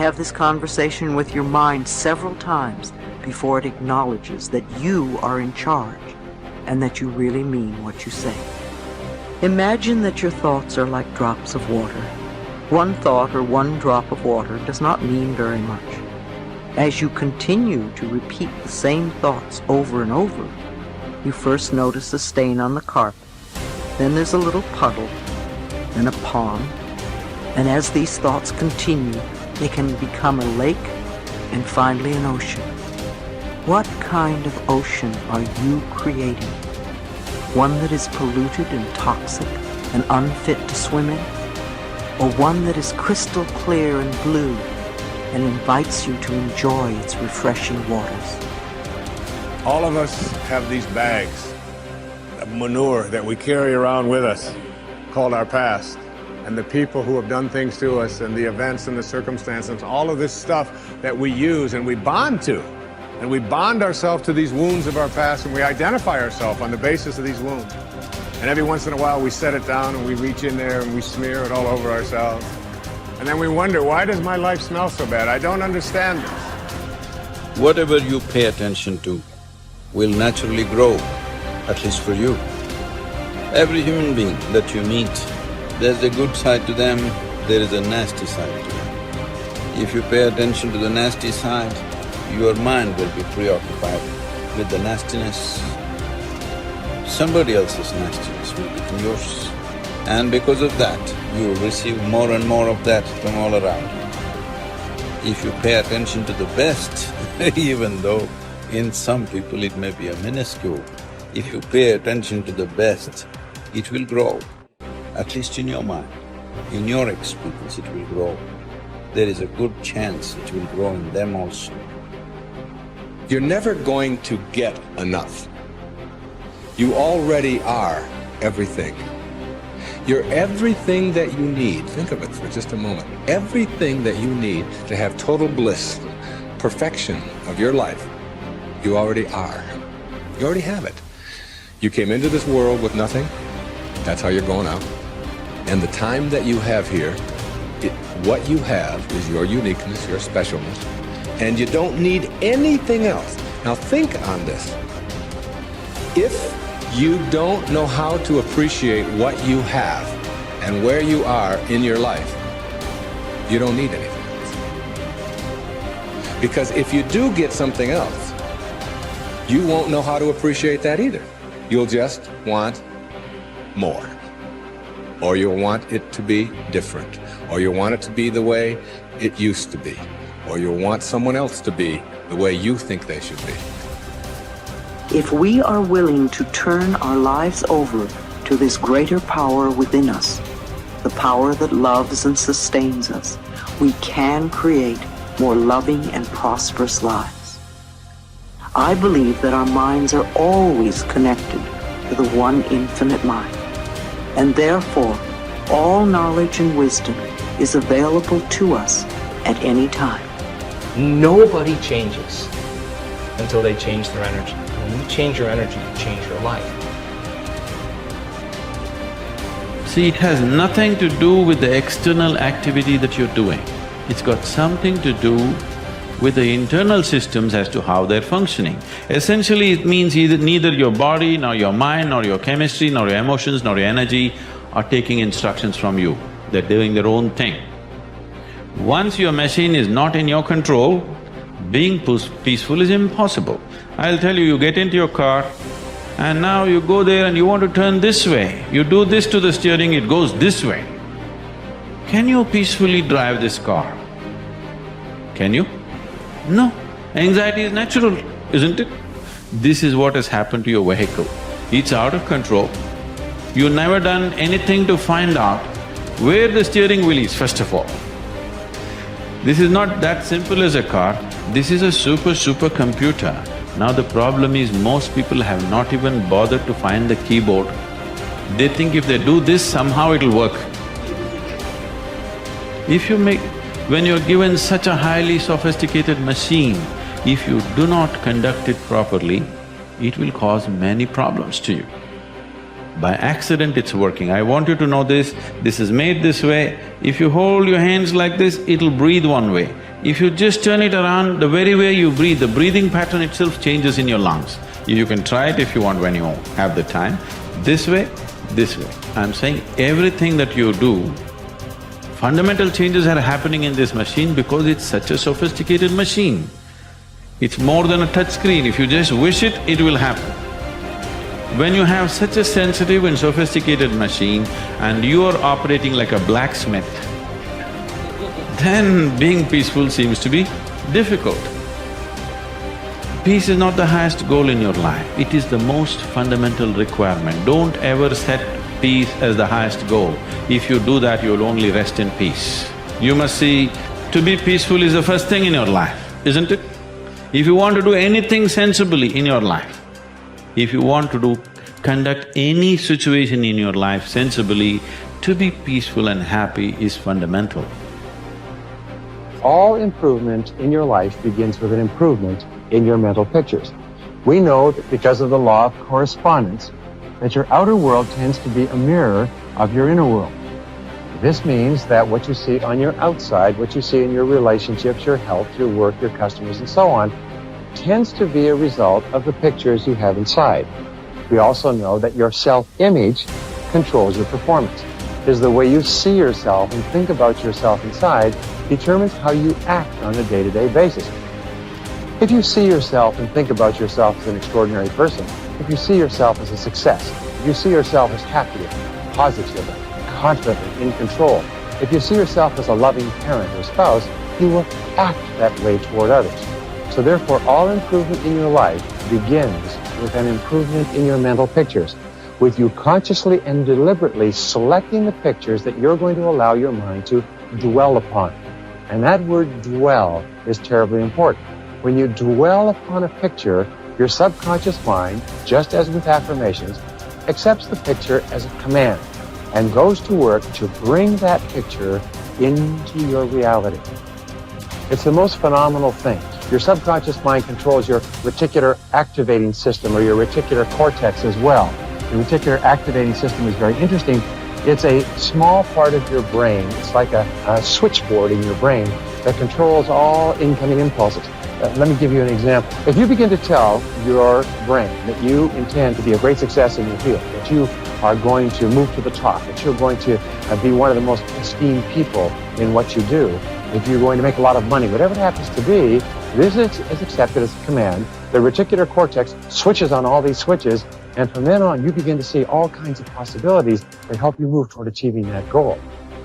have this conversation with your mind several times before it acknowledges that you are in charge and that you really mean what you say. Imagine that your thoughts are like drops of water. One thought or one drop of water does not mean very much. As you continue to repeat the same thoughts over and over, you first notice a stain on the carpet, then there's a little puddle, then a pond, and as these thoughts continue, they can become a lake and finally an ocean. What kind of ocean are you creating? One that is polluted and toxic and unfit to swim in? Or one that is crystal clear and blue and invites you to enjoy its refreshing waters? All of us have these bags of manure that we carry around with us, called our past. And the people who have done things to us and the events and the circumstances, all of this stuff that we use and we bond to. And we bond ourselves to these wounds of our past, and we identify ourselves on the basis of these wounds. And every once in a while we set it down and we reach in there and we smear it all over ourselves. And then we wonder, why does my life smell so bad? I don't understand this. Whatever you pay attention to will naturally grow, at least for you. Every human being that you meet, there's a good side to them, there is a nasty side to them. If you pay attention to the nasty side, your mind will be preoccupied with the nastiness. Somebody else's nastiness will become yours. And because of that, you will receive more and more of that from all around. If you pay attention to the best, even though in some people it may be a minuscule, if you pay attention to the best, it will grow. At least in your mind, in your experience it will grow. There is a good chance it will grow in them also. You're never going to get enough. You already are everything. You're everything that you need. Think of it for just a moment. Everything that you need to have total bliss, perfection of your life, you already are. You already have it. You came into this world with nothing. That's how you're going out. And the time that you have here, what you have is your uniqueness, your specialness, and you don't need anything else. Now think on this. If you don't know how to appreciate what you have and where you are in your life, you don't need anything else. Because if you do get something else, you won't know how to appreciate that either. You'll just want more. Or you'll want it to be different. Or you'll want it to be the way it used to be. Or you'll want someone else to be the way you think they should be. If we are willing to turn our lives over to this greater power within us, the power that loves and sustains us, we can create more loving and prosperous lives. I believe that our minds are always connected to the one infinite mind, and therefore all knowledge and wisdom is available to us at any time. Nobody changes until they change their energy. When you change your energy, you change your life. See, it has nothing to do with the external activity that you're doing. It's got something to do with the internal systems as to how they're functioning. Essentially, it means neither your body, nor your mind, nor your chemistry, nor your emotions, nor your energy are taking instructions from you. They're doing their own thing. Once your machine is not in your control, being peaceful is impossible. I'll tell you, you get into your car and now you go there and you want to turn this way. You do this to the steering, it goes this way. Can you peacefully drive this car? Can you? No. Anxiety is natural, isn't it? This is what has happened to your vehicle. It's out of control. You've never done anything to find out where the steering wheel is, first of all. This is not that simple as a car, this is a super computer. Now the problem is most people have not even bothered to find the keyboard. They think if they do this, somehow it'll work. When you're given such a highly sophisticated machine, if you do not conduct it properly, it will cause many problems to you. By accident it's working. I want you to know this is made this way. If you hold your hands like this, it'll breathe one way. If you just turn it around, the very way you breathe, the breathing pattern itself changes in your lungs. You can try it if you want when you have the time. This way, this way. I'm saying everything that you do, fundamental changes are happening in this machine because it's such a sophisticated machine. It's more than a touch screen. If you just wish it, it will happen. When you have such a sensitive and sophisticated machine and you are operating like a blacksmith, then being peaceful seems to be difficult. Peace is not the highest goal in your life, it is the most fundamental requirement. Don't ever set peace as the highest goal. If you do that, you'll only rest in peace. You must see, to be peaceful is the first thing in your life, isn't it? If you want to do anything sensibly in your life, if you want to conduct any situation in your life sensibly, to be peaceful and happy is fundamental. All improvement in your life begins with an improvement in your mental pictures. We know that because of the law of correspondence, that your outer world tends to be a mirror of your inner world. This means that what you see on your outside, what you see in your relationships, your health, your work, your customers, and so on, tends to be a result of the pictures you have inside. We also know that your self-image controls your performance. It is the way you see yourself and think about yourself inside determines how you act on a day-to-day basis. If you see yourself and think about yourself as an extraordinary person, if you see yourself as a success, if you see yourself as happy, positive, confident, in control, if you see yourself as a loving parent or spouse, you will act that way toward others. So therefore, all improvement in your life begins with an improvement in your mental pictures, with you consciously and deliberately selecting the pictures that you're going to allow your mind to dwell upon. And that word dwell is terribly important. When you dwell upon a picture, your subconscious mind, just as with affirmations, accepts the picture as a command and goes to work to bring that picture into your reality. It's the most phenomenal thing. Your subconscious mind controls your reticular activating system or your reticular cortex as well. The reticular activating system is very interesting. It's a small part of your brain. It's like a switchboard in your brain that controls all incoming impulses. Let me give you an example. If you begin to tell your brain that you intend to be a great success in your field, that you are going to move to the top, that you're going to be one of the most esteemed people in what you do, if you're going to make a lot of money, whatever it happens to be, this is accepted as a command. The reticular cortex switches on all these switches, and from then on, you begin to see all kinds of possibilities that help you move toward achieving that goal.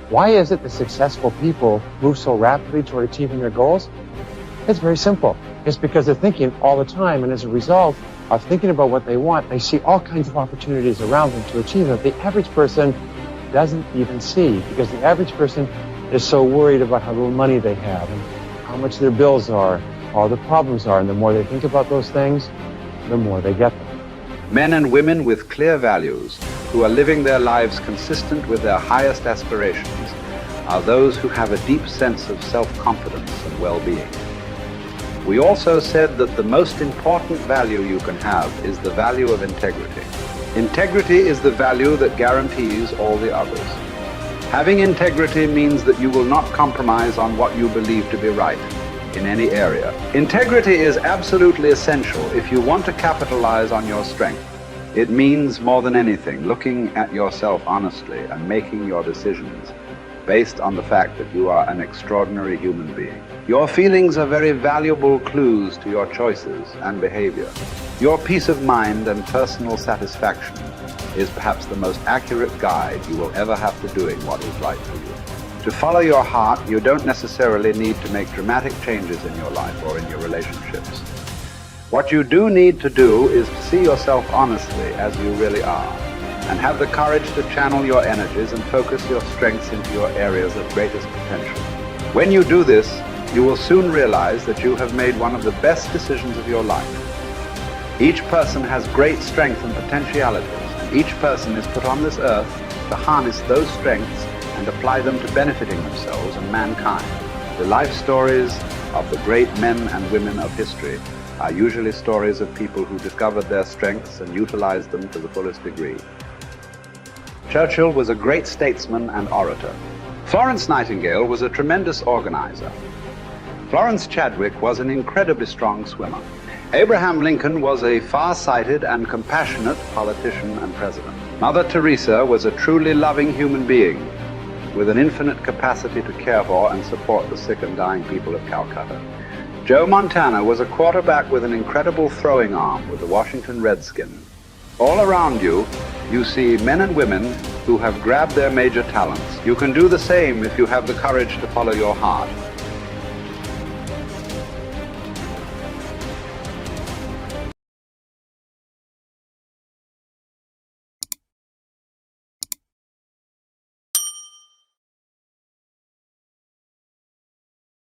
Why is it that successful people move so rapidly toward achieving their goals? It's very simple. It's because they're thinking all the time, and as a result of thinking about what they want, they see all kinds of opportunities around them to achieve them. The average person doesn't even see, because the average person is so worried about how little money they have and how much their bills are, all the problems are, and the more they think about those things, the more they get them. Men and women with clear values who are living their lives consistent with their highest aspirations are those who have a deep sense of self-confidence and well-being. We also said that the most important value you can have is the value of integrity. Integrity is the value that guarantees all the others. Having integrity means that you will not compromise on what you believe to be right in any area. Integrity is absolutely essential if you want to capitalize on your strength. It means more than anything looking at yourself honestly and making your decisions based on the fact that you are an extraordinary human being. Your feelings are very valuable clues to your choices and behavior. Your peace of mind and personal satisfaction is perhaps the most accurate guide you will ever have to doing what is right for you. To follow your heart, you don't necessarily need to make dramatic changes in your life or in your relationships. What you do need to do is to see yourself honestly as you really are, and have the courage to channel your energies and focus your strengths into your areas of greatest potential. When you do this, you will soon realize that you have made one of the best decisions of your life. Each person has great strength and potentialities, and each person is put on this earth to harness those strengths and apply them to benefiting themselves and mankind. The life stories of the great men and women of history are usually stories of people who discovered their strengths and utilized them to the fullest degree. Churchill was a great statesman and orator. Florence Nightingale was a tremendous organizer. Florence Chadwick was an incredibly strong swimmer. Abraham Lincoln was a far-sighted and compassionate politician and president. Mother Teresa was a truly loving human being with an infinite capacity to care for and support the sick and dying people of Calcutta. Joe Montana was a quarterback with an incredible throwing arm with the Washington Redskins. All around you, you see men and women who have grabbed their major talents. You can do the same if you have the courage to follow your heart.